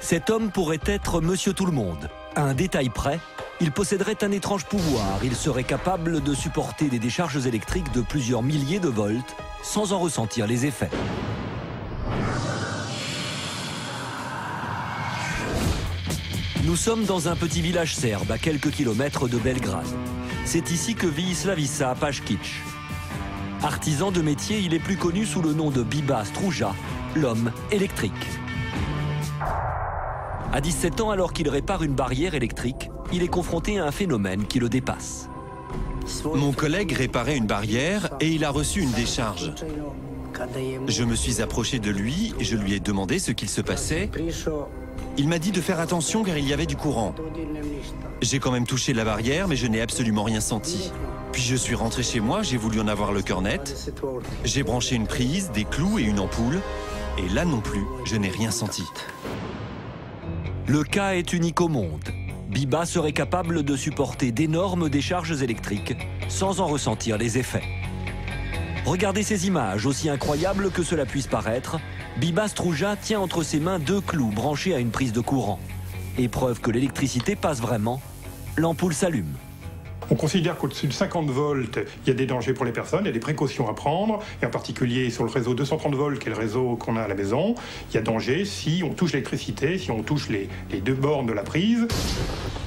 Cet homme pourrait être Monsieur Tout-le-Monde. À un détail près, il posséderait un étrange pouvoir. Il serait capable de supporter des décharges électriques de plusieurs milliers de volts sans en ressentir les effets. Nous sommes dans un petit village serbe à quelques kilomètres de Belgrade. C'est ici que vit Slaviša Paškić. Artisan de métier, il est plus connu sous le nom de Biba Struja, l'homme électrique. À 17 ans, alors qu'il répare une barrière électrique, il est confronté à un phénomène qui le dépasse. Mon collègue réparait une barrière et il a reçu une décharge. Je me suis approché de lui et je lui ai demandé ce qu'il se passait. Il m'a dit de faire attention car il y avait du courant. J'ai quand même touché la barrière mais je n'ai absolument rien senti. Puis je suis rentré chez moi, j'ai voulu en avoir le cœur net. J'ai branché une prise, des clous et une ampoule. Et là non plus, je n'ai rien senti. Le cas est unique au monde. Biba serait capable de supporter d'énormes décharges électriques sans en ressentir les effets. Regardez ces images, aussi incroyables que cela puisse paraître. Biba Struja tient entre ses mains 2 clous branchés à une prise de courant. Et preuve que l'électricité passe vraiment, l'ampoule s'allume. On considère qu'au-dessus de 50 volts, il y a des dangers pour les personnes, il y a des précautions à prendre, et en particulier sur le réseau 230 volts, qui est le réseau qu'on a à la maison, il y a danger si on touche l'électricité, si on touche les 2 bornes de la prise.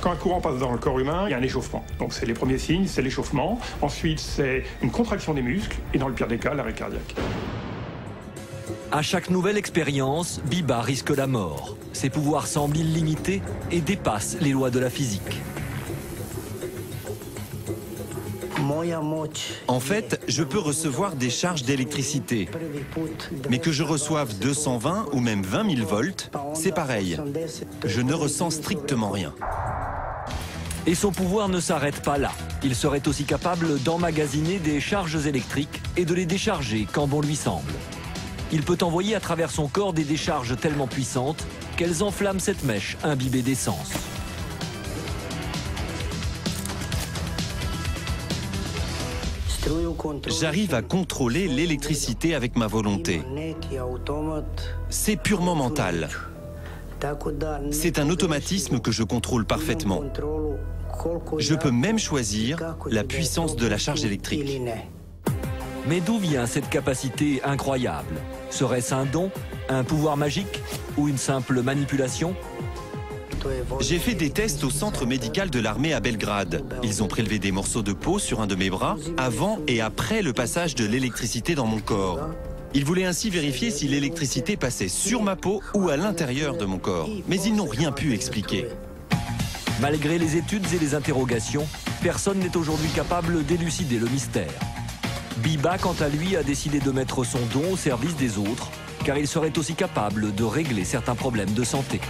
Quand un courant passe dans le corps humain, il y a un échauffement. Donc c'est les premiers signes, c'est l'échauffement. Ensuite, c'est une contraction des muscles, et dans le pire des cas, l'arrêt cardiaque. À chaque nouvelle expérience, Biba risque la mort. Ses pouvoirs semblent illimités et dépassent les lois de la physique. En fait, je peux recevoir des charges d'électricité. Mais que je reçoive 220 ou même 20 000 volts, c'est pareil. Je ne ressens strictement rien. Et son pouvoir ne s'arrête pas là. Il serait aussi capable d'emmagasiner des charges électriques et de les décharger quand bon lui semble. Il peut envoyer à travers son corps des décharges tellement puissantes qu'elles enflamment cette mèche imbibée d'essence. J'arrive à contrôler l'électricité avec ma volonté. C'est purement mental. C'est un automatisme que je contrôle parfaitement. Je peux même choisir la puissance de la charge électrique. Mais d'où vient cette capacité incroyable? Serait-ce un don, un pouvoir magique ou une simple manipulation? J'ai fait des tests au centre médical de l'armée à Belgrade. Ils ont prélevé des morceaux de peau sur un de mes bras avant et après le passage de l'électricité dans mon corps. Ils voulaient ainsi vérifier si l'électricité passait sur ma peau ou à l'intérieur de mon corps. Mais ils n'ont rien pu expliquer. Malgré les études et les interrogations, personne n'est aujourd'hui capable d'élucider le mystère. Biba, quant à lui, a décidé de mettre son don au service des autres, car il serait aussi capable de régler certains problèmes de santé.